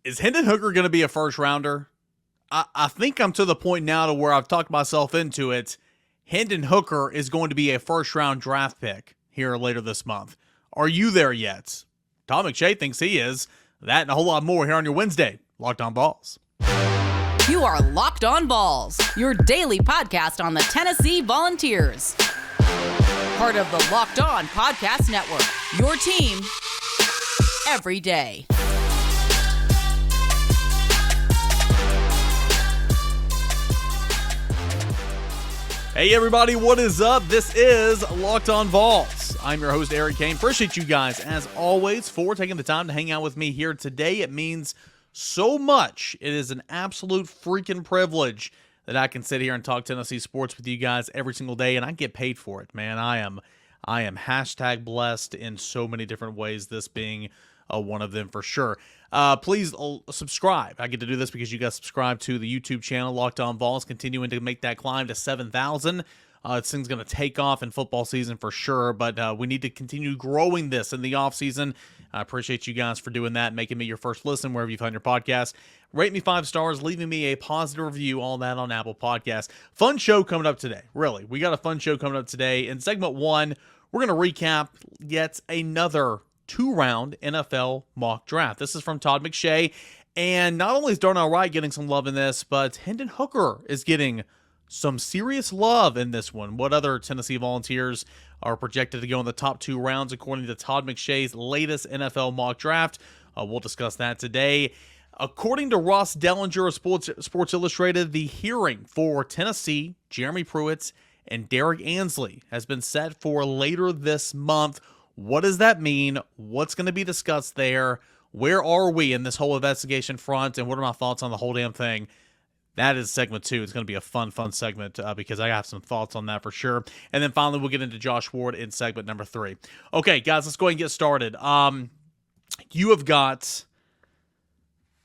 Is Hendon Hooker going to be a first rounder? I think I'm to the point now to where I've talked myself into it. Hendon Hooker is going to be a first round draft pick here later this month. Are you there yet? Todd McShay thinks he is. That and a whole lot more here on your Wednesday Locked On Vols. You are Locked On Vols, your daily podcast on the Tennessee Volunteers. Part of the Locked On Podcast Network, your team every day. Hey everybody, what is up? This is Locked On Vols. I'm your host, Eric Kane. Appreciate you guys, as always, for taking the time to hang out with me here today. It means so much. It is an absolute freaking privilege that I can sit here and talk Tennessee sports with you guys every single day, and I get paid for it, man. I am hashtag blessed in so many different ways, this being one of them for sure. Please subscribe. I get to do this because you guys subscribe to the YouTube channel, Locked On Vols, continuing to make that climb to 7,000. This thing's going to take off in football season for sure, but we need to continue growing this in the offseason. I appreciate you guys for doing that, making me your first listen wherever you find your podcast. Rate me 5 stars, leaving me a positive review, all that on Apple Podcasts. Fun show coming up today. Really, we got a fun show coming up today. In segment 1, we're going to recap yet another 2-round NFL mock draft. This is from Todd McShay, and not only is Darnell Wright getting some love in this, but Hendon Hooker is getting some serious love in this one. What other Tennessee Volunteers are projected to go in the top 2 rounds according to Todd McShay's latest NFL mock draft? We'll discuss that today. According to Dellinger of Sports Illustrated, the hearing for Tennessee, Jeremy Pruitt, and Derrick Ansley has been set for later this month. What does that mean? What's going to be discussed there? Where are we in this whole investigation front? And what are my thoughts on the whole damn thing? That is segment 2. It's going to be a fun segment because I have some thoughts on that for sure. And then finally, we'll get into Josh Ward in segment number 3. Okay, guys, let's go ahead and get started. You have got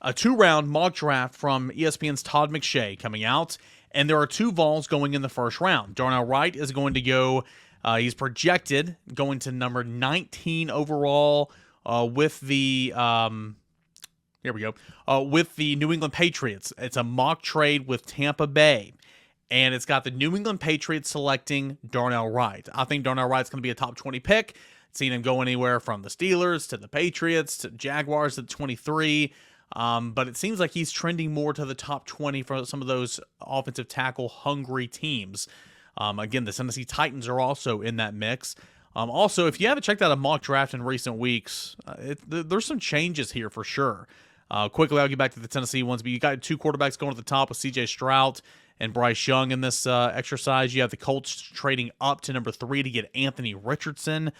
a 2-round mock draft from ESPN's Todd McShay coming out, and there are 2 Vols going in the first round. Darnell Wright is going to go. He's projected going to number 19 overall with the with the New England Patriots. It's a mock trade with Tampa Bay, and it's got the New England Patriots selecting Darnell Wright. I think Darnell Wright's going to be a top 20 pick. Seen him go anywhere from the Steelers to the Patriots to Jaguars at 23. But it seems like he's trending more to the top 20 for some of those offensive tackle hungry teams. Again, the Tennessee Titans are also in that mix. Also, if you haven't checked out a mock draft in recent weeks, there's some changes here for sure. Quickly, I'll get back to the Tennessee ones, but you got 2 quarterbacks going to the top with C.J. Stroud and Bryce Young in this exercise. You have the Colts trading up to number 3 to get Anthony Richardson.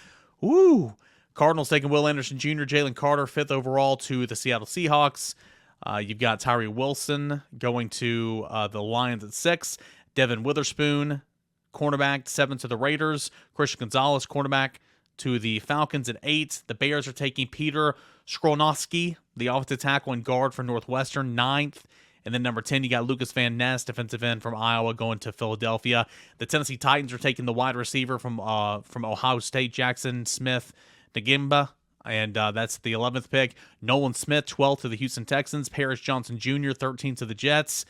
Ooh! Cardinals taking Will Anderson Jr., Jalin Carter, 5th overall to the Seattle Seahawks. You've got Tyree Wilson going to the Lions at 6. Devin Witherspoon, cornerback, 7 to the Raiders. Christian Gonzalez, cornerback, to the Falcons at 8. The Bears are taking Peter Skroniowski, the offensive tackle and guard for Northwestern, 9th. And then number 10, you got Lucas Van Ness, defensive end from Iowa, going to Philadelphia. The Tennessee Titans are taking the wide receiver from Ohio State, Jackson Smith Nagimba, and that's the 11th pick. Nolan Smith, 12th to the Houston Texans. Paris Johnson Jr., 13th to the Jets.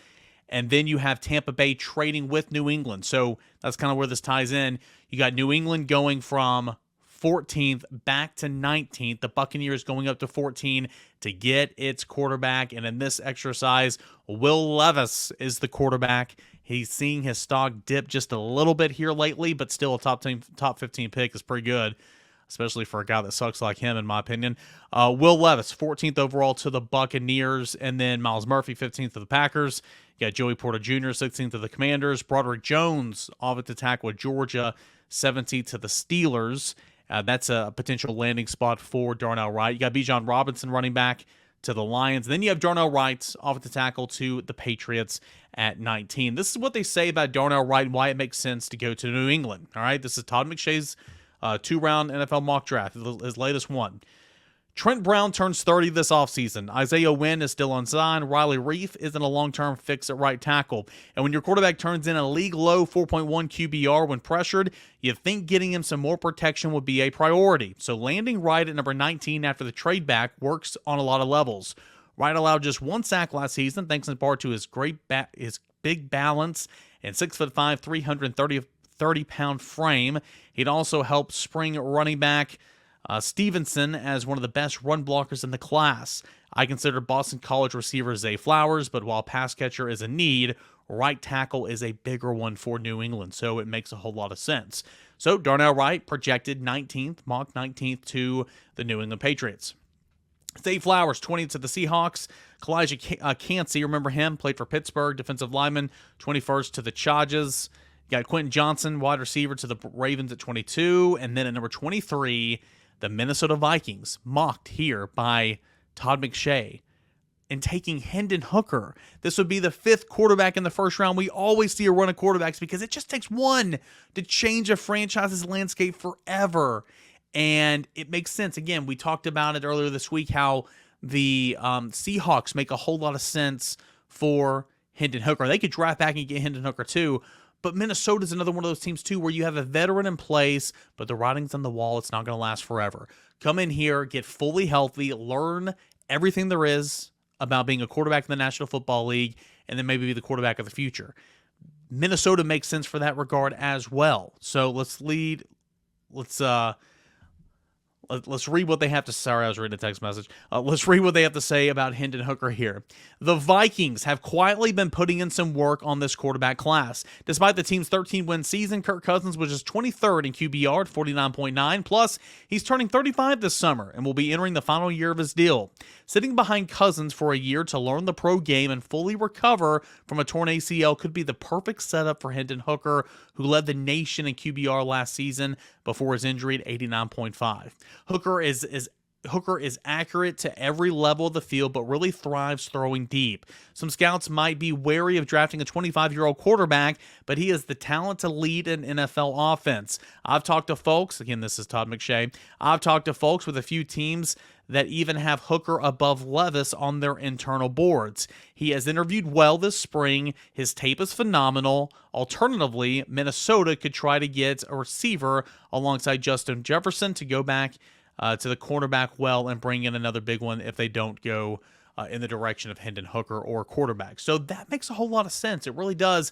And then you have Tampa Bay trading with New England. So that's kind of where this ties in. You got New England going from 14th back to 19th. The Buccaneers going up to 14 to get its quarterback. And in this exercise, Will Levis is the quarterback. He's seeing his stock dip just a little bit here lately, but still a top 15 pick is pretty good, especially for a guy that sucks like him, in my opinion. Will Levis, 14th overall to the Buccaneers, and then Miles Murphy, 15th to the Packers. You got Joey Porter Jr., 16th to the Commanders. Broderick Jones, offensive tackle with Georgia, 17th to the Steelers. That's a potential landing spot for Darnell Wright. You got Bijan Robinson, running back, to the Lions. And then you have Darnell Wright, offensive tackle, to the Patriots at 19. This is what they say about Darnell Wright and why it makes sense to go to New England. All right, this is Todd McShay's 2-round NFL mock draft, his latest one. Trent Brown turns 30 this offseason. Isaiah Wynn is still unsigned. Riley Reif isn't a long-term fix at right tackle. And when your quarterback turns in a league-low 4.1 QBR when pressured, you think getting him some more protection would be a priority. So landing Wright at number 19 after the trade back works on a lot of levels. Wright allowed just 1 sack last season, thanks in part to his his big balance and 6'5", 330-pound frame. He'd also helped spring running back Stevenson as one of the best run blockers in the class. I consider Boston College receiver Zay Flowers, but while pass catcher is a need, right tackle is a bigger one for New England, so it makes a whole lot of sense. So Darnell Wright projected 19th, mock 19th to the New England Patriots. Zay Flowers, 20th to the Seahawks. Kalijah Cansey, remember him, played for Pittsburgh, defensive lineman, 21st to the Chargers. You got Quentin Johnson, wide receiver, to the Ravens at 22. And then at number 23, the Minnesota Vikings, mocked here by Todd McShay, and taking Hendon Hooker. This would be the 5th quarterback in the first round. We always see a run of quarterbacks because it just takes one to change a franchise's landscape forever. And it makes sense. Again, we talked about it earlier this week, how the Seahawks make a whole lot of sense for Hendon Hooker. They could draft back and get Hendon Hooker too. But Minnesota's another one of those teams too where you have a veteran in place, but the writing's on the wall. It's not going to last forever. Come in here, get fully healthy, learn everything there is about being a quarterback in the National Football League, and then maybe be the quarterback of the future. Minnesota makes sense for that regard as well. So let's read what they have to say. Sorry, I was reading a text message. Let's read what they have to say about Hendon Hooker here. The Vikings have quietly been putting in some work on this quarterback class. Despite the team's 13-win season, Kirk Cousins was just 23rd in QBR at 49.9. Plus, he's turning 35 this summer and will be entering the final year of his deal. Sitting behind Cousins for a year to learn the pro game and fully recover from a torn ACL could be the perfect setup for Hendon Hooker, who led the nation in QBR last season before his injury at 89.5. Hooker is accurate to every level of the field, but really thrives throwing deep. Some scouts might be wary of drafting a 25-year-old quarterback, but he has the talent to lead an NFL offense. I've talked to folks, again, this is Todd McShay, I've talked to folks with a few teams that even have Hooker above Levis on their internal boards. He has interviewed well this spring. His tape is phenomenal. Alternatively, Minnesota could try to get a receiver alongside Justin Jefferson to go back to the cornerback well and bring in another big one if they don't go in the direction of Hendon Hooker or quarterback. So that makes a whole lot of sense. It really does.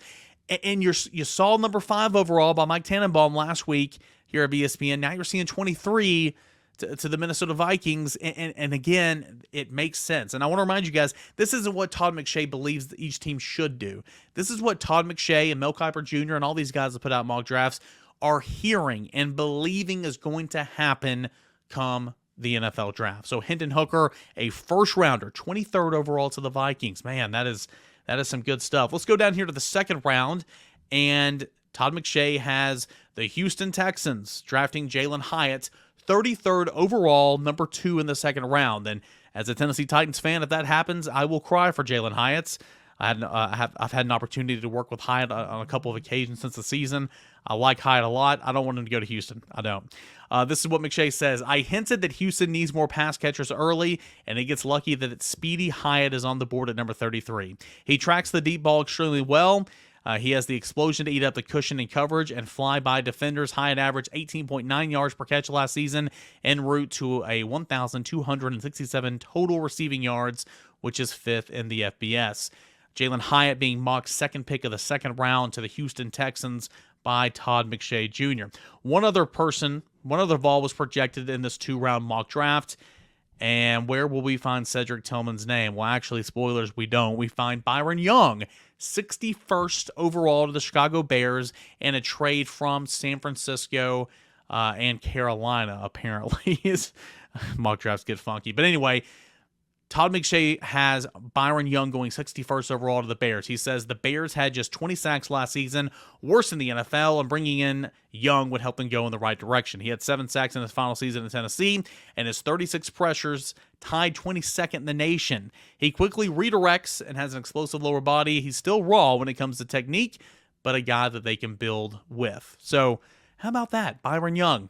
And you saw number 5 overall by Mike Tannenbaum last week here at ESPN. Now you're seeing 23 to the Minnesota Vikings, and again, it makes sense. And I want to remind you guys, this isn't what Todd McShay believes that each team should do. This is what Todd McShay and Mel Kiper Jr. and all these guys that put out mock drafts are hearing and believing is going to happen come the NFL draft. So Hendon Hooker, a first rounder, 23rd overall to the Vikings. Man, that is some good stuff. Let's go down here to the second round, and Todd McShay has the Houston Texans drafting Jalin Hyatt, 33rd overall, number 2 in the second round. And as a Tennessee Titans fan, if that happens, I will cry for Jalin Hyatt. I've had an opportunity to work with Hyatt on a couple of occasions since the season. I like Hyatt a lot. I don't want him to go to Houston. I don't. This is what McShay says. I hinted that Houston needs more pass catchers early, and he gets lucky that it's Speedy Hyatt is on the board at number 33. He tracks the deep ball extremely well. He has the explosion to eat up the cushion and coverage and fly by defenders. Hyatt averaged 18.9 yards per catch last season en route to a 1,267 total receiving yards, which is 5th in the FBS. Jalin Hyatt being mocked second pick of the second round to the Houston Texans by Todd McShay Jr. One other Vol was projected in this 2-round mock draft. And where will we find Cedric Tillman's name? Well, actually, spoilers, we don't. We find Byron Young, 61st overall to the Chicago Bears, in a trade from San Francisco and Carolina, apparently. His mock drafts get funky. But anyway, Todd McShay has Byron Young going 61st overall to the Bears. He says the Bears had just 20 sacks last season, worse in the NFL, and bringing in Young would help them go in the right direction. He had 7 sacks in his final season in Tennessee, and his 36 pressures tied 22nd in the nation. He quickly redirects and has an explosive lower body. He's still raw when it comes to technique, but a guy that they can build with. So how about that? Byron Young.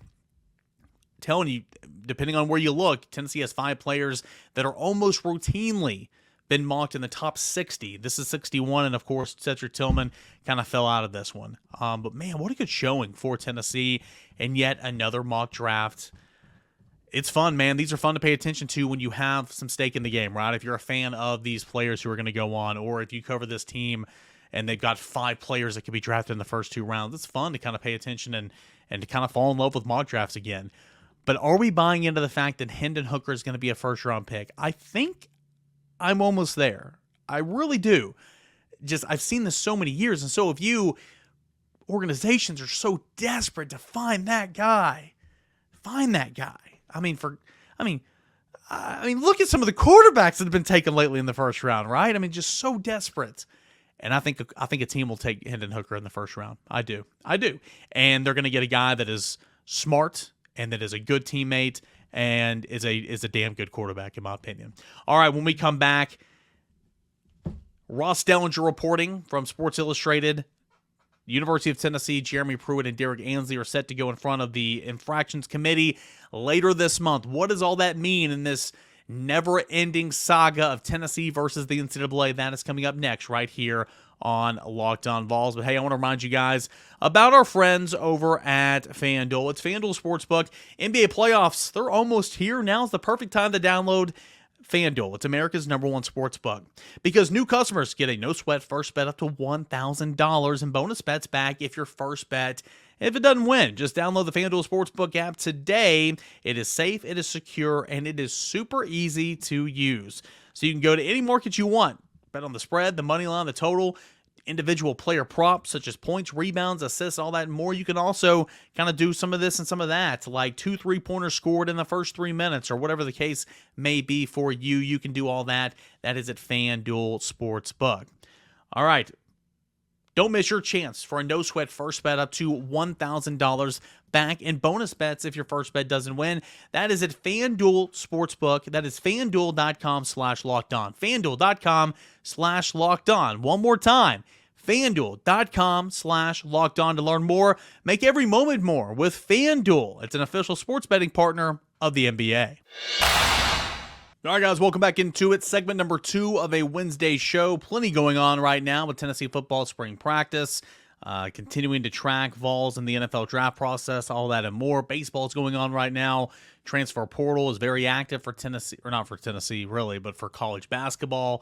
Telling you, depending on where you look, Tennessee has 5 players that are almost routinely been mocked in the top 60. This is 61, and of course, Cedric Tillman kind of fell out of this one. But man, what a good showing for Tennessee, and yet another mock draft. It's fun, man. These are fun to pay attention to when you have some stake in the game, right? If you're a fan of these players who are going to go on, or if you cover this team and they've got 5 players that could be drafted in the first 2 rounds, it's fun to kind of pay attention and to kind of fall in love with mock drafts again. But are we buying into the fact that Hendon Hooker is going to be a first-round pick? I think I'm almost there. I really do. I've seen this so many years, and so if organizations are so desperate to find that guy. I mean, look at some of the quarterbacks that have been taken lately in the first round, right? I mean, just so desperate. And I think a team will take Hendon Hooker in the first round. I do. And they're going to get a guy that is smart and that is a good teammate and is a damn good quarterback, in my opinion. All right, when we come back, Ross Dellinger reporting from Sports Illustrated. University of Tennessee, Jeremy Pruitt and Derrick Ansley are set to go in front of the Infractions Committee later this month. What does all that mean in this never-ending saga of Tennessee versus the NCAA? That is coming up next right here on Locked On Vols. But hey, I want to remind you guys about our friends over at FanDuel. It's FanDuel Sportsbook. NBA playoffs, they're almost here. Now's the perfect time to download FanDuel. It's America's #1 sports book because new customers get a no-sweat first bet up to $1,000 in bonus bets back if your first bet, if it doesn't win. Just download the FanDuel Sportsbook app today. It is safe, it is secure, and it is super easy to use. So you can go to any market you want. Bet on the spread, the money line, the total, individual player props such as points, rebounds, assists, all that and more. You can also kind of do some of this and some of that, like 2 3-pointers scored in the first 3 minutes or whatever the case may be for you. You can do all that. That is at FanDuel Sportsbook. All right. Don't miss your chance for a no-sweat first bet up to $1,000 back in bonus bets if your first bet doesn't win. That is at FanDuel Sportsbook. That is FanDuel.com/lockedon. FanDuel.com/lockedon. One more time. FanDuel.com/lockedon to learn more. Make every moment more with FanDuel. It's an official sports betting partner of the NBA. All right, guys, welcome back into it. Segment number 2 of a Wednesday show. Plenty going on right now with Tennessee football spring practice, continuing to track Vols in the NFL draft process, all that and more. Baseball is going on right now. Transfer portal is very active for Tennessee, or not for Tennessee really, but for college basketball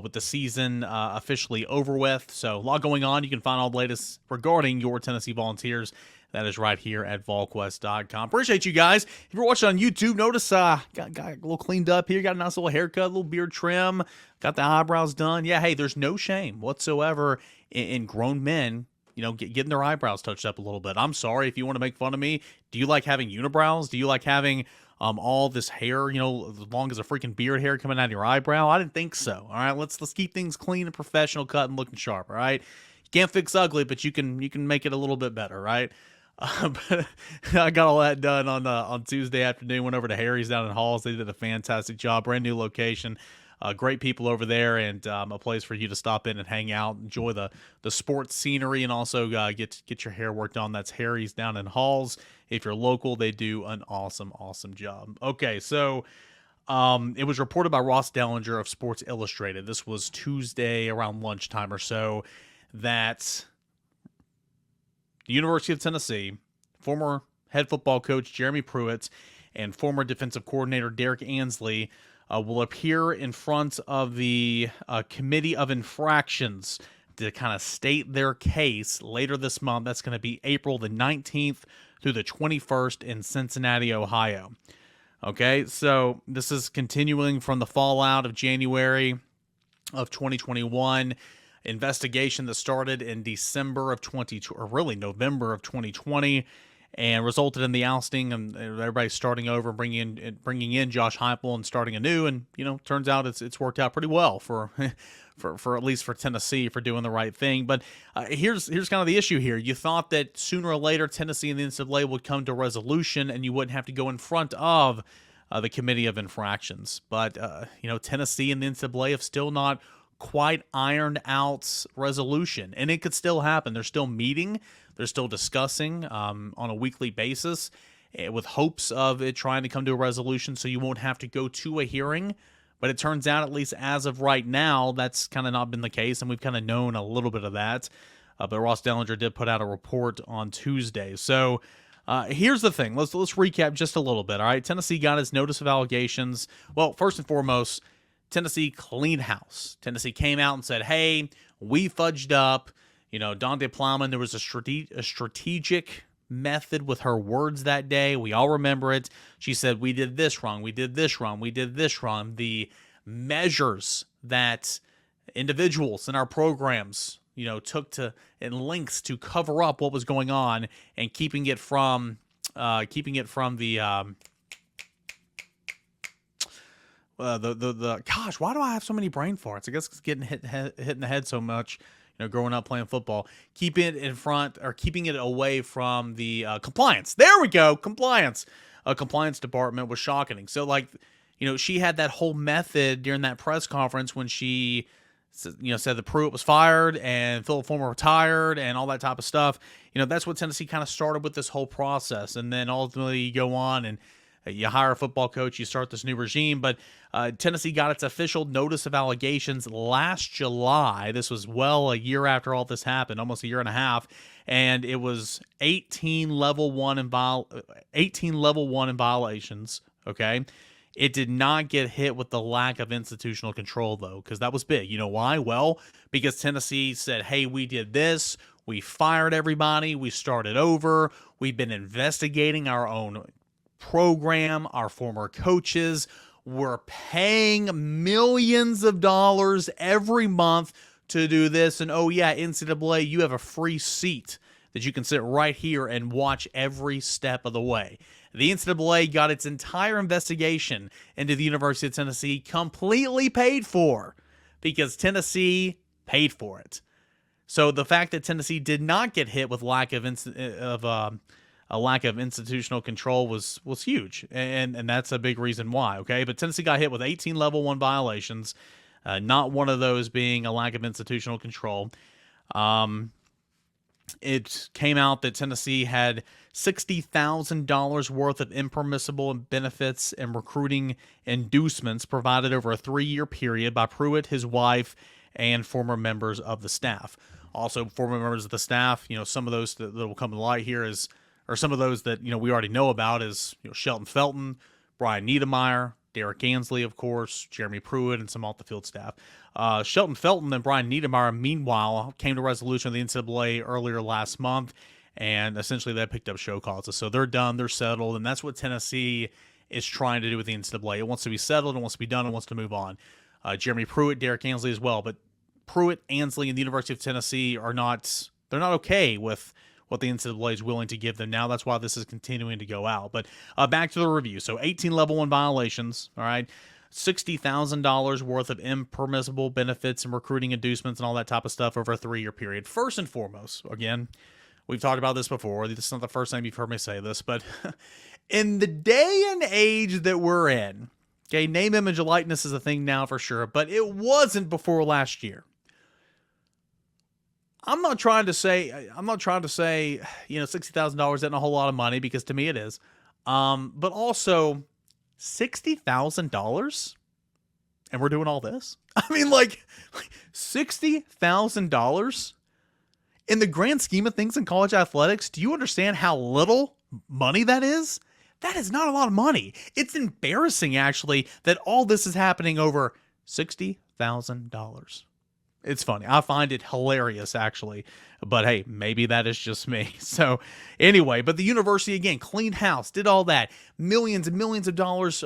with the season officially over with. So a lot going on. You can find all the latest regarding your Tennessee Volunteers. That is right here at volquest.com. Appreciate you guys. If you're watching on YouTube, notice got a little cleaned up here. Got a nice little haircut, a little beard trim. Got the eyebrows done. Yeah, hey, there's no shame whatsoever in grown men, getting their eyebrows touched up a little bit. I'm sorry if you want to make fun of me. Do you like having unibrows? Do you like having all this hair, as long as a freaking beard hair coming out of your eyebrow? I didn't think so. All right, let's keep things clean and professional, cut and looking sharp. All right, you can't fix ugly, but you can make it a little bit better, right? But I got all that done on Tuesday afternoon. Went over to Harry's down in Halls. They did a fantastic job. Brand new location. Great people over there, and a place for you to stop in and hang out, enjoy the sports scenery, and also get your hair worked on. That's Harry's down in Halls. If you're local, they do an awesome job. Okay, so it was reported by Ross Dellinger of Sports Illustrated. This was Tuesday around lunchtime or so that the University of Tennessee, former head football coach Jeremy Pruitt and former defensive coordinator Derrick Ansley will appear in front of the Committee of Infractions to kind of state their case later this month. That's going to be April the 19th through the 21st in Cincinnati, Ohio. Okay, so this is continuing from the fallout of January of 2021. Investigation that started in December of November of 2020, and resulted in the ousting and everybody starting over, bringing in Josh Heupel and starting anew. And turns out it's worked out pretty well for at least for Tennessee for doing the right thing. But here's kind of the issue here. You thought that sooner or later Tennessee and the NCAA would come to a resolution, and you wouldn't have to go in front of the Committee of Infractions. But Tennessee and the NCAA have still not quite ironed out resolution, and it could still happen. They're still meeting, they're still discussing on a weekly basis with hopes of it trying to come to a resolution so you won't have to go to a hearing. But it turns out, at least as of right now, that's kind of not been the case, and we've kind of known a little bit of that. But Ross Dellinger did put out a report on Tuesday. So Here's the thing. Let's recap just a little bit. All right, Tennessee got its notice of allegations. Well, first and foremost, Tennessee cleaned house. Tennessee came out and said, "Hey, we fudged up." Dante Plowman. There was a strategic method with her words that day. We all remember it. She said, "We did this wrong. We did this wrong. We did this wrong." The measures that individuals in our programs took to in lengths to cover up what was going on and keeping it from the gosh, why do I have so many brain farts? I guess it's getting hit in the head so much, growing up playing football. Keeping it in front or keeping it away from the compliance. There we go, compliance. Compliance department was shocking. So she had that whole method during that press conference when she said that Pruitt was fired and Philip Fulmer retired and all that type of stuff. That's what Tennessee kind of started with this whole process. And then ultimately you go on and you hire a football coach, you start this new regime. But Tennessee got its official notice of allegations last July. This was well a year after all this happened, almost a year and a half. And it was 18 level one in violations. Okay. It did not get hit with the lack of institutional control, though, because that was big. You know why? Well, because Tennessee said, "Hey, we did this. We fired everybody. We started over. We've been investigating our own program, our former coaches. We're paying millions of dollars every month to do this. And oh, yeah, NCAA, you have a free seat that you can sit right here and watch every step of the way." The NCAA got its entire investigation into the University of Tennessee completely paid for because Tennessee paid for it. So the fact that Tennessee did not get hit with a lack of institutional control was huge, and that's a big reason why. Okay, but Tennessee got hit with 18 level 1 violations, not one of those being a lack of institutional control. It came out that Tennessee had $60,000 worth of impermissible benefits and recruiting inducements provided over a 3-year period by Pruitt, his wife, and former members of the staff. Also, former members of the staff, some of those that will come to light here or some of those that, we already know about is, Shelton Felton, Brian Niedermeyer, Derrick Ansley, of course, Jeremy Pruitt, and some off-the-field staff. Shelton Felton and Brian Niedermeyer, meanwhile, came to resolution of the NCAA earlier last month, and essentially they picked up show causes. So they're done, they're settled, and that's what Tennessee is trying to do with the NCAA. It wants to be settled, it wants to be done, it wants to move on. Jeremy Pruitt, Derrick Ansley as well, but Pruitt, Ansley, and the University of Tennessee they're not okay with what the NCAA is willing to give them now. That's why this is continuing to go out. But back to the review. So 18 level 1 violations, all right, $60,000 worth of impermissible benefits and recruiting inducements and all that type of stuff over a 3-year period. First and foremost, again, we've talked about this before. This is not the first time you've heard me say this, but in the day and age that we're in, okay, name, image, and likeness is a thing now for sure, but it wasn't before last year. I'm not trying to say, $60,000 isn't a whole lot of money, because to me it is. But also $60,000 and we're doing all this. I mean, $60,000 in the grand scheme of things in college athletics. Do you understand how little money that is? That is not a lot of money. It's embarrassing, actually, that all this is happening over $60,000. It's funny. I find it hilarious, actually. But hey, maybe that is just me. So anyway, but the university, again, cleaned house, did all that. Millions and millions of dollars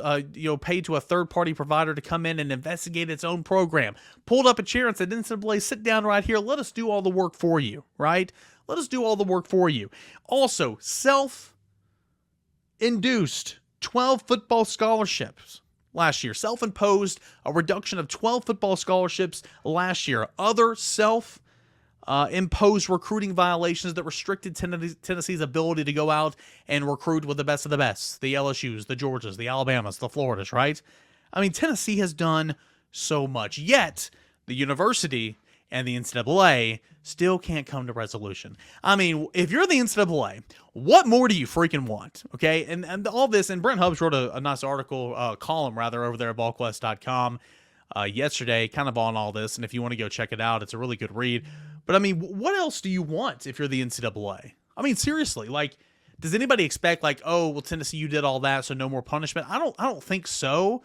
paid to a third-party provider to come in and investigate its own program. Pulled up a chair and said, NCAA, sit down right here. Let us do all the work for you, right? Let us do all the work for you. Also, self-induced 12 football scholarships last year. Self-imposed a reduction of 12 football scholarships last year. Other self-imposed recruiting violations that restricted Tennessee's ability to go out and recruit with the best of the best. The LSUs, the Georgias, the Alabamas, the Floridas, right? I mean, Tennessee has done so much. Yet, the university and the NCAA still can't come to resolution. I mean, if you're the NCAA, what more do you freaking want? Okay, and all this, and Brent Hubbs wrote a nice article, column rather, over there at VolQuest.com yesterday, kind of on all this, and if you want to go check it out, it's a really good read. But I mean, what else do you want if you're the NCAA? I mean, seriously, does anybody expect like, oh, well, Tennessee, you did all that, so no more punishment? I don't think so.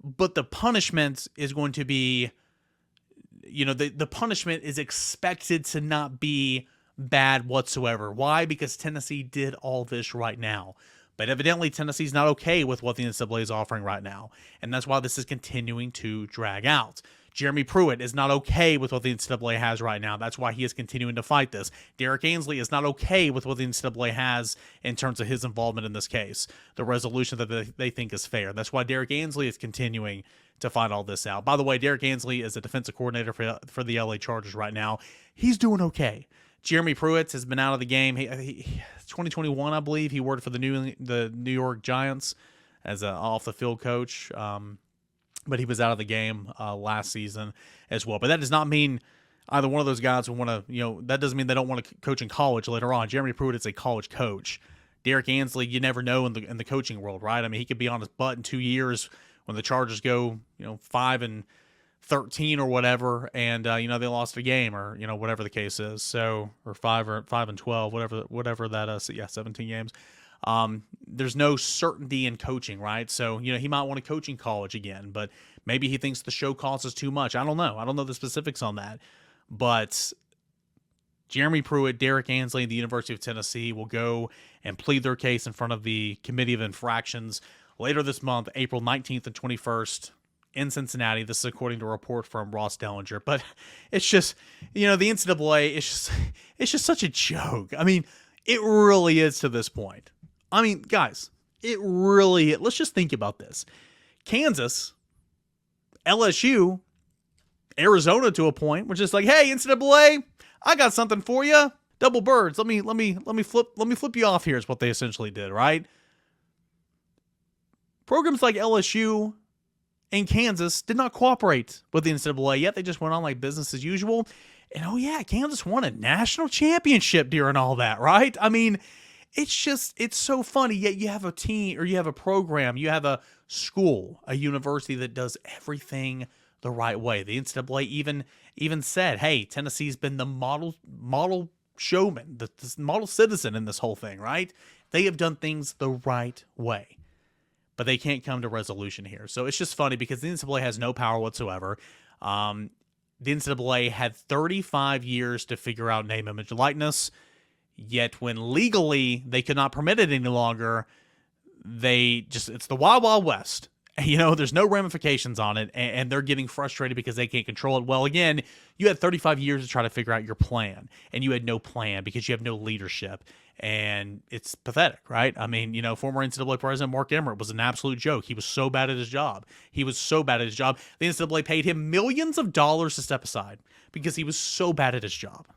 But the punishment is going to be, the punishment is expected to not be bad whatsoever. Why? Because Tennessee did all this right now. But evidently Tennessee's not okay with what the NCAA is offering right now. And that's why this is continuing to drag out. Jeremy Pruitt is not okay with what the NCAA has right now. That's why he is continuing to fight this. Derrick Ansley is not okay with what the NCAA has in terms of his involvement in this case, the resolution that they think is fair. That's why Derrick Ansley is continuing to fight all this out. By the way, Derrick Ansley is a defensive coordinator for the LA Chargers right now. He's doing okay. Jeremy Pruitt has been out of the game. He 2021, I believe, he worked for the New York Giants as an off-the-field coach. But he was out of the game last season as well. But that does not mean either one of those guys will want to, that doesn't mean they don't want to coach in college later on. Jeremy Pruitt is a college coach. Derrick Ansley, you never know in the coaching world, right? I mean, he could be on his butt in 2 years when the Chargers go, 5-13 or whatever, and they lost a game or whatever the case is. So, or 5-12, whatever that is. 17 games. There's no certainty in coaching, right? So, he might want to coach in college again, but maybe he thinks the show costs too much. I don't know. I don't know the specifics on that. But Jeremy Pruitt, Derrick Ansley, and the University of Tennessee will go and plead their case in front of the Committee of Infractions later this month, April 19th and 21st in Cincinnati. This is according to a report from Ross Dellinger. But it's just, the NCAA, it's just such a joke. I mean, it really is to this point. I mean, guys, let's just think about this. Kansas, LSU, Arizona to a point, which is like, hey, NCAA, I got something for you. Double birds. Let me flip you off here is what they essentially did, right? Programs like LSU and Kansas did not cooperate with the NCAA yet. They just went on like business as usual. And oh yeah, Kansas won a national championship during all that, right? I mean, it's so funny. Yet you have a team or you have a program, you have a school, a university that does everything the right way. The NCAA even said, hey, Tennessee's been the model showman, the model citizen in this whole thing, right? They have done things the right way. But they can't come to resolution here. So it's just funny because the NCAA has no power whatsoever. The NCAA had 35 years to figure out name, image, likeness. Yet when legally they could not permit it any longer, it's the Wild Wild West. There's no ramifications on it, and they're getting frustrated because they can't control it. Well, again, you had 35 years to try to figure out your plan, and you had no plan because you have no leadership, and it's pathetic, right? I mean, former NCAA president Mark Emmert was an absolute joke. He was so bad at his job. The NCAA paid him millions of dollars to step aside because he was so bad at his job.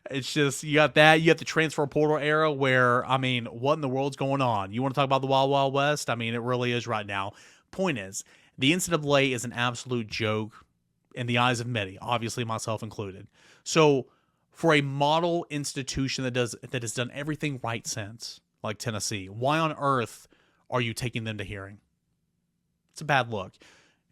It's just, you got that. You have the transfer portal era where, I mean, what in the world's going on? You want to talk about the Wild Wild West? I mean, it really is right now. Point is, the NCAA is an absolute joke in the eyes of many, obviously myself included. So for a model institution that has done everything right since, like Tennessee, why on earth are you taking them to hearing? It's a bad look.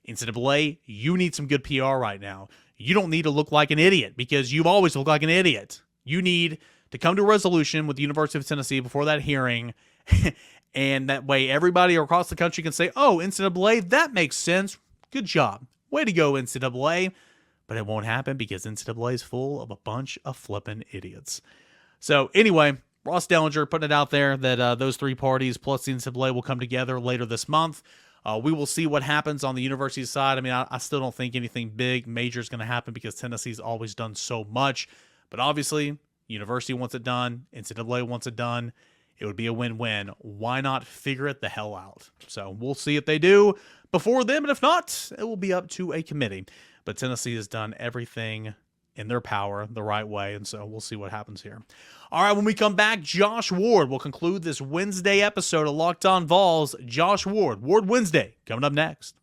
NCAA, you need some good PR right now. You don't need to look like an idiot because you've always looked like an idiot. You need to come to a resolution with the University of Tennessee before that hearing, and that way everybody across the country can say, oh, NCAA, that makes sense. Good job. Way to go, NCAA. But it won't happen because NCAA is full of a bunch of flippin' idiots. So anyway, Ross Dellinger putting it out there that those three parties plus the NCAA will come together later this month. We will see what happens on the university side. I mean, I still don't think anything big, major is going to happen because Tennessee's always done so much. But obviously, university wants it done. NCAA wants it done. It would be a win-win. Why not figure it the hell out? So we'll see if they do before them. And if not, it will be up to a committee. But Tennessee has done everything in their power the right way. And so we'll see what happens here. All right, when we come back, Josh Ward will conclude this Wednesday episode of Locked On Vols. Josh Ward, Ward Wednesday, coming up next.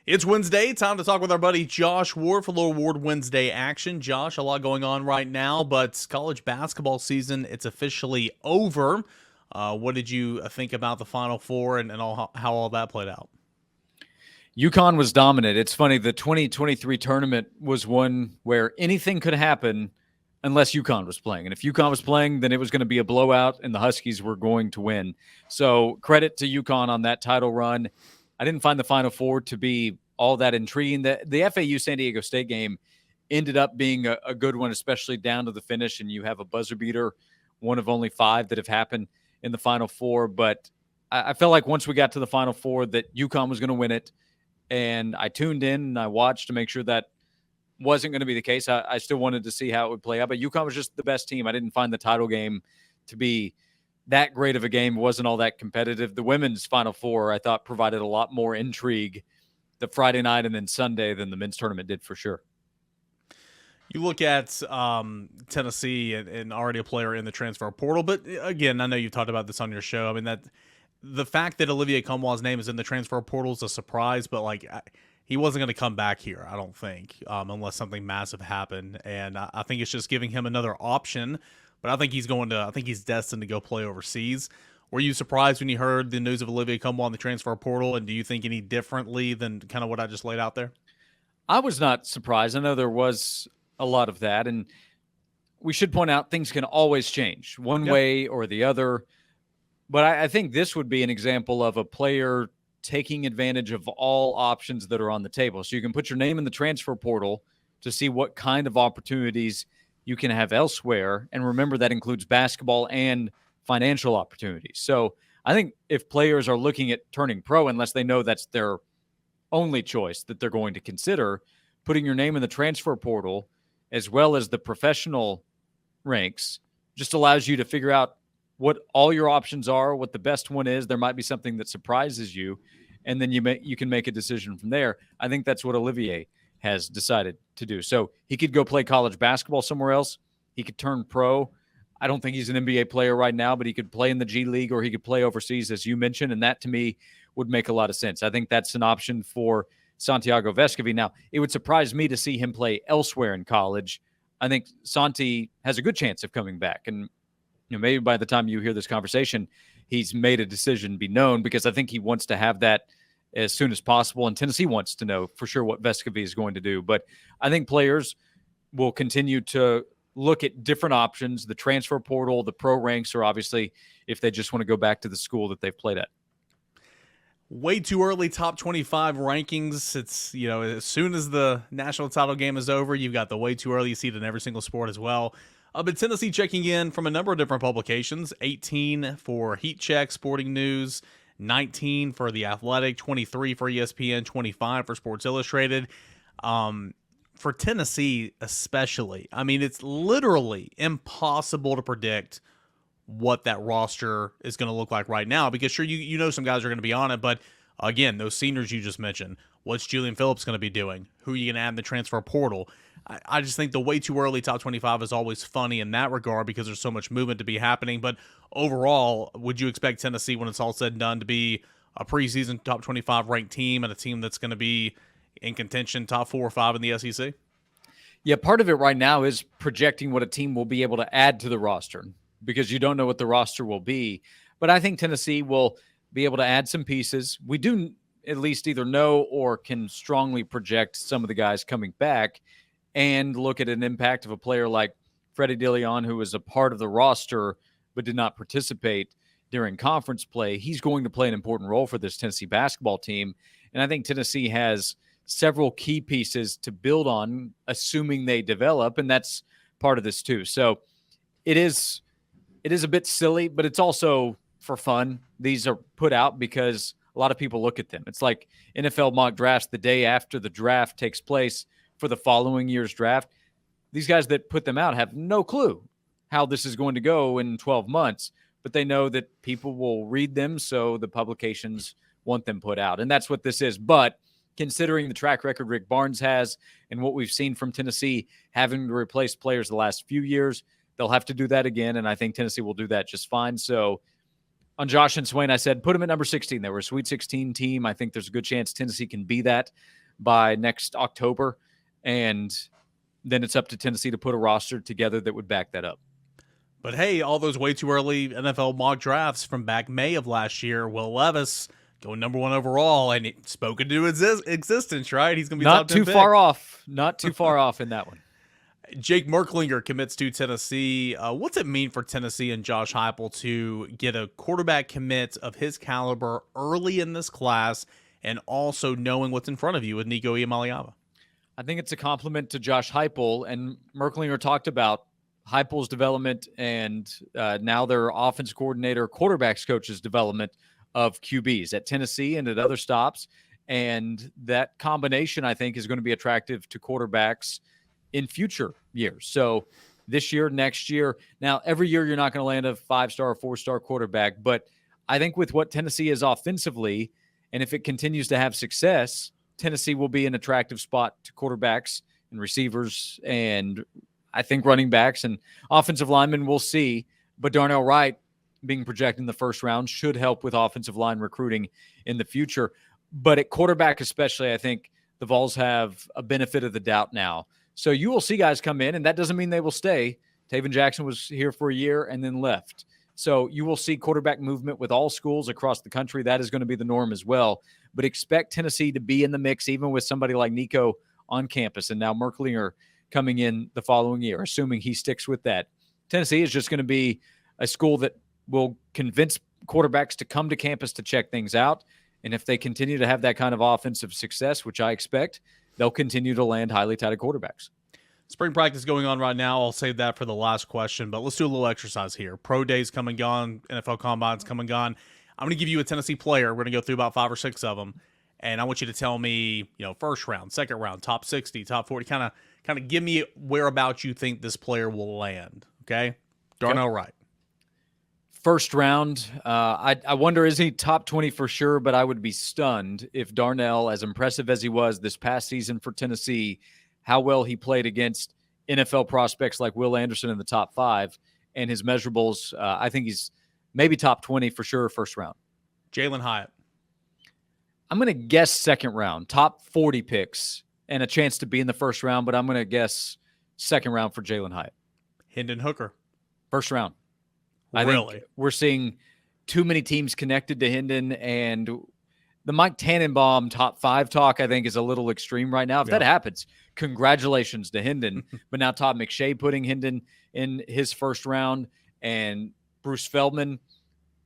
It's Wednesday. Time to talk with our buddy Josh Ward for a little Ward Wednesday action. Josh, a lot going on right now, but college basketball season, it's officially over. What did you think about the Final Four and how all that played out? UConn was dominant. It's funny, the 2023 tournament was one where anything could happen unless UConn was playing. And if UConn was playing, then it was going to be a blowout and the Huskies were going to win. So credit to UConn on that title run. I didn't find the Final Four to be all that intriguing. The FAU San Diego State game ended up being a good one, especially down to the finish, and you have a buzzer beater, one of only 5 that have happened in the Final Four. But I felt like once we got to the Final Four that UConn was going to win it, and I tuned in and I watched to make sure that wasn't going to be the case. I still wanted to see how it would play out, but UConn was just the best team. I didn't find the title game to be that great of a game. It wasn't all that competitive. The women's Final Four, I thought, provided a lot more intrigue the Friday night and then Sunday than the men's tournament did for sure. You look at Tennessee and already a player in the transfer portal, but again, I know you've talked about this on your show. I mean, that the fact that Olivier Comboir's name is in the transfer portal is a surprise, but like he wasn't going to come back here, I don't think, unless something massive happened. And I think it's just giving him another option. But I think he's destined to go play overseas. Were you surprised when you heard the news of Olivier Comboir in the transfer portal? And do you think any differently than kind of what I just laid out there? I was not surprised. I know there was a lot of that. And we should point out things can always change one way or the other. But I think this would be an example of a player taking advantage of all options that are on the table. So you can put your name in the transfer portal to see what kind of opportunities you can have elsewhere. And remember, that includes basketball and financial opportunities. So I think if players are looking at turning pro, unless they know that's their only choice that they're going to consider, putting your name in the transfer portal as well as the professional ranks just allows you to figure out what all your options are, what the best one is. There might be something that surprises you, and then you can make a decision from there. I think that's what Olivier has decided to do. So he could go play college basketball somewhere else. He could turn pro. I don't think he's an NBA player right now, but he could play in the G League or he could play overseas, as you mentioned, and that to me would make a lot of sense. I think that's an option for Santiago Vescovi. Now, it would surprise me to see him play elsewhere in college. I think Santi has a good chance of coming back, and maybe by the time you hear this conversation, he's made a decision be known, because I think he wants to have that as soon as possible. And Tennessee wants to know for sure what Vescovi is going to do. But I think players will continue to look at different options. The transfer portal, the pro ranks are obviously if they just want to go back to the school that they've played at. Way too early top 25 rankings. It's, as soon as the national title game is over, you've got the way too early. You see it in every single sport as well. But Tennessee checking in from a number of different publications, 18 for Heat Check, Sporting News, 19 for The Athletic, 23 for ESPN, 25 for Sports Illustrated. For Tennessee especially, I mean, it's literally impossible to predict what that roster is going to look like right now, because sure, you know some guys are going to be on it, but again, those seniors you just mentioned, what's Julian Phillips going to be doing? Who are you going to add in the transfer portal? I just think the way too early top 25 is always funny in that regard because there's so much movement to be happening. But overall, would you expect Tennessee, when it's all said and done, to be a preseason top 25 ranked team and a team that's going to be in contention top 4 or 5 in the SEC? Yeah, part of it right now is projecting what a team will be able to add to the roster, because you don't know what the roster will be. But I think Tennessee will be able to add some pieces. We do at least either know or can strongly project some of the guys coming back and look at an impact of a player like Freddie DeLeon, who was a part of the roster but did not participate during conference play. He's going to play an important role for this Tennessee basketball team. And I think Tennessee has several key pieces to build on, assuming they develop, and that's part of this too. So it is a bit silly, but it's also for fun. These are put out because a lot of people look at them. It's like NFL mock drafts the day after the draft takes place for the following year's draft. These guys that put them out have no clue how this is going to go in 12 months, but they know that people will read them, so the publications want them put out. And that's what this is. But considering the track record Rick Barnes has and what we've seen from Tennessee having to replace players the last few years, they'll have to do that again, and I think Tennessee will do that just fine. So on Josh and Swain, I said, put them at number 16. They were a Sweet 16 team. I think there's a good chance Tennessee can be that by next October, and then it's up to Tennessee to put a roster together that would back that up. But hey, all those way too early NFL mock drafts from back May of last year, Will Levis going number 1 overall, and it spoken to existence, right? He's going to be not top 10 too far off. Not too far off in that one. Jake Merklinger commits to Tennessee. What's it mean for Tennessee and Josh Heupel to get a quarterback commit of his caliber early in this class, and also knowing what's in front of you with Nico Iamaleava? I think it's a compliment to Josh Heupel, and Merklinger talked about Heupel's development and now their offense coordinator, quarterbacks coach's development of QBs at Tennessee and at other stops. And that combination, I think, is going to be attractive to quarterbacks in future years. So this year, next year. Now, every year you're not going to land a 5-star or 4-star quarterback, but I think with what Tennessee is offensively, and if it continues to have success, Tennessee will be an attractive spot to quarterbacks and receivers, and I think running backs and offensive linemen. We'll see. But Darnell Wright being projected in the first round should help with offensive line recruiting in the future. But at quarterback especially, I think the Vols have a benefit of the doubt now. So you will see guys come in, and that doesn't mean they will stay. Taven Jackson was here for a year and then left. So you will see quarterback movement with all schools across the country. That is going to be the norm as well. But expect Tennessee to be in the mix, even with somebody like Nico on campus, and now Merklinger coming in the following year, assuming he sticks with that. Tennessee is just going to be a school that will convince quarterbacks to come to campus to check things out. And if they continue to have that kind of offensive success, which I expect, they'll continue to land highly touted quarterbacks. Spring practice going on right now. I'll save that for the last question, but let's do a little exercise here. Pro days come and gone. NFL combines come and gone. I'm going to give you a Tennessee player. We're going to go through about 5 or 6 of them, and I want you to tell me, first round, second round, top 60, top 40. Kind of give me whereabouts you think this player will land. Okay, Darnell Wright. First round, I wonder, is he top 20 for sure? But I would be stunned if Darnell, as impressive as he was this past season for Tennessee, how well he played against NFL prospects like Will Anderson in the top 5 and his measurables. I think he's maybe top 20 for sure, first round. Jalin Hyatt. I'm going to guess second round, top 40 picks and a chance to be in the first round, but I'm going to guess second round for Jalin Hyatt. Hendon Hooker. First round. I think we're seeing too many teams connected to Hendon, and the Mike Tannenbaum top 5 talk, I think, is a little extreme right now. If that happens, congratulations to Hendon. But now Todd McShay putting Hendon in his first round, and Bruce Feldman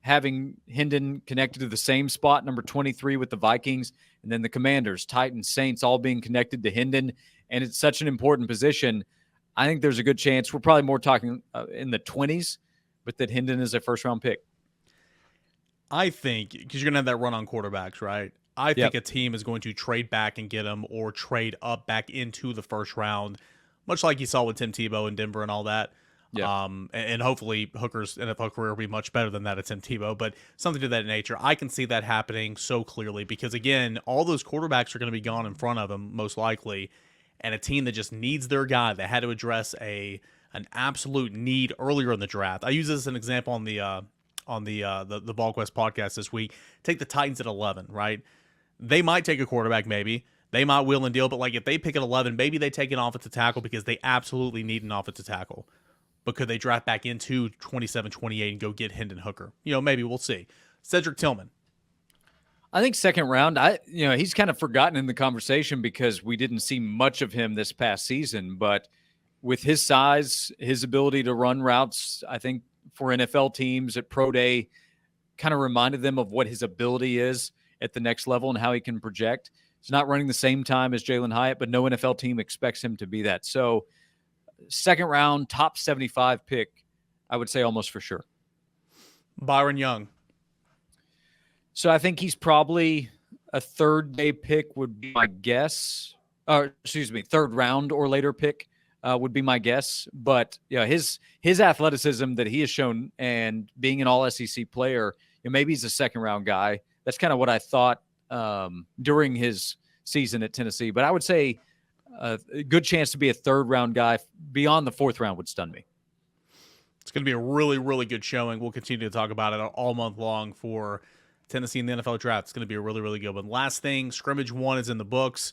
having Hendon connected to the same spot, number 23 with the Vikings, and then the Commanders, Titans, Saints all being connected to Hendon. And it's such an important position. I think there's a good chance. We're probably more talking in the 20s, but that Hendon is a first-round pick. I think, because you're going to have that run on quarterbacks, right? I think a team is going to trade back and get him, or trade up back into the first round, much like you saw with Tim Tebow in Denver and all that. Yeah. And hopefully Hooker's NFL career will be much better than that at Tim Tebow, but something to that nature. I can see that happening so clearly because, again, all those quarterbacks are going to be gone in front of him, most likely, and a team that just needs their guy that had to address an absolute need earlier in the draft. I use this as an example on the VolQuest podcast this week. Take the Titans at 11, right? They might take a quarterback, maybe. They might wheel and deal, but if they pick at 11, maybe they take an offensive tackle because they absolutely need an offensive tackle. But could they draft back into 27, 28 and go get Hendon Hooker? Maybe we'll see. Cedric Tillman. I think second round, he's kind of forgotten in the conversation because we didn't see much of him this past season, but with his size, his ability to run routes, I think for NFL teams at Pro Day kind of reminded them of what his ability is at the next level and how he can project. He's not running the same time as Jalin Hyatt, but no NFL team expects him to be that. So second round, top 75 pick, I would say almost for sure. Byron Young. So I think he's probably a third-day pick would be my guess. Third round or later pick. Would be my guess. But his athleticism that he has shown and being an all-SEC player, maybe he's a second-round guy. That's kind of what I thought during his season at Tennessee. But I would say a good chance to be a third-round guy. Beyond the fourth round would stun me. It's going to be a really, really good showing. We'll continue to talk about it all month long for Tennessee in the NFL draft. It's going to be a really, really good one. Last thing, scrimmage 1 is in the books.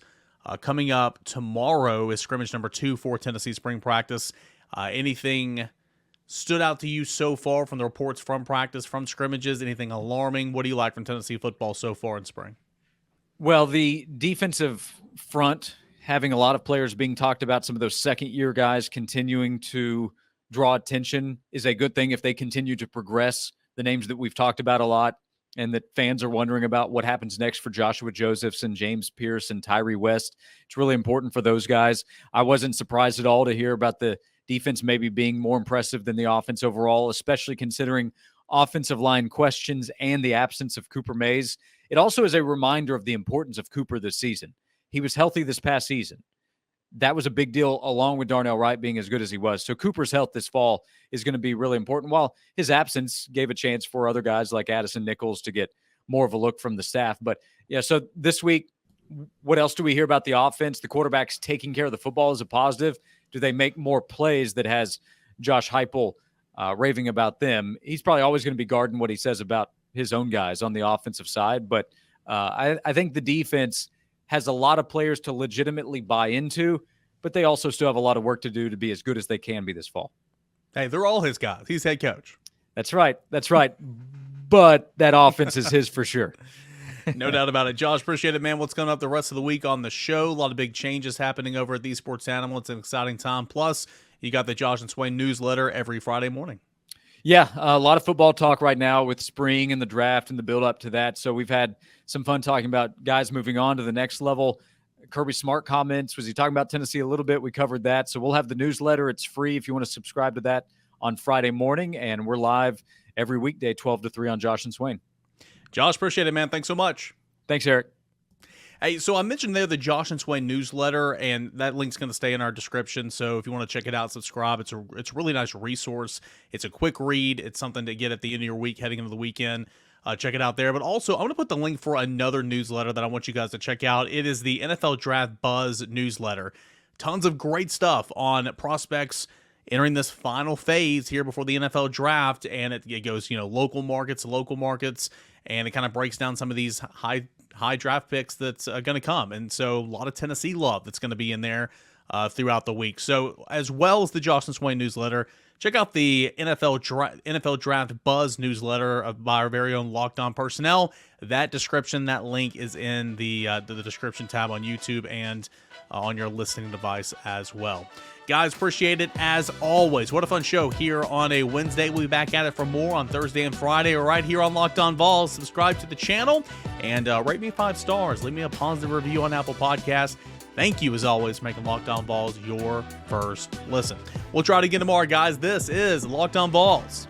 Coming up tomorrow is scrimmage number 2 for Tennessee spring practice. Anything stood out to you so far from the reports from practice, from scrimmages? Anything alarming? What do you like from Tennessee football so far in spring? Well, the defensive front having a lot of players being talked about, some of those second-year guys continuing to draw attention is a good thing if they continue to progress. The names that we've talked about a lot and that fans are wondering about what happens next for Joshua Josephson, James Pierce, and Tyree West. It's really important for those guys. I wasn't surprised at all to hear about the defense maybe being more impressive than the offense overall, especially considering offensive line questions and the absence of Cooper Mays. It also is a reminder of the importance of Cooper this season. He was healthy this past season. That was a big deal, along with Darnell Wright being as good as he was. So Cooper's health this fall is going to be really important, while his absence gave a chance for other guys like Addison Nichols to get more of a look from the staff. But yeah, so this week, what else do we hear about the offense? The quarterback's taking care of the football is a positive. Do they make more plays that has Josh Heupel raving about them? He's probably always going to be guarding what he says about his own guys on the offensive side. But I think the defense has a lot of players to legitimately buy into, but they also still have a lot of work to do to be as good as they can be this fall. Hey, they're all his guys. He's head coach. That's right. That's right. But that offense is his for sure. No doubt about it. Josh, appreciate it, man. What's coming up the rest of the week on the show? A lot of big changes happening over at the Sports Animal. It's an exciting time. Plus, you got the Josh and Swain newsletter every Friday morning. Yeah, a lot of football talk right now with spring and the draft and the build up to that. So we've had some fun talking about guys moving on to the next level. Kirby Smart comments. Was he talking about Tennessee a little bit? We covered that. So we'll have the newsletter. It's free if you want to subscribe to that on Friday morning. And we're live every weekday, 12 to 3 on Josh and Swain. Josh, appreciate it, man. Thanks so much. Thanks, Eric. Hey, so I mentioned there the Josh and Swain newsletter, and that link's going to stay in our description. So if you want to check it out, subscribe. It's a really nice resource. It's a quick read. It's something to get at the end of your week, heading into the weekend. Check it out there. But also, I'm going to put the link for another newsletter that I want you guys to check out. It is the NFL Draft Buzz newsletter. Tons of great stuff on prospects entering this final phase here before the NFL draft, and it goes, local markets, and it kind of breaks down some of these high draft picks that's going to come. And so a lot of Tennessee love that's going to be in there throughout the week. So as well as the Josh and Swain newsletter, check out the NFL Draft Buzz newsletter by our very own Locked On Personnel. That link is in the description tab on YouTube and on your listening device as well. Guys, appreciate it as always. What a fun show here on a Wednesday. We'll be back at it for more on Thursday and Friday right here on Locked On Vols. Subscribe to the channel and rate me 5 stars. Leave me a positive review on Apple Podcasts. Thank you, as always, for making Locked On Vols your first listen. We'll try to get tomorrow, guys. This is Locked On Vols.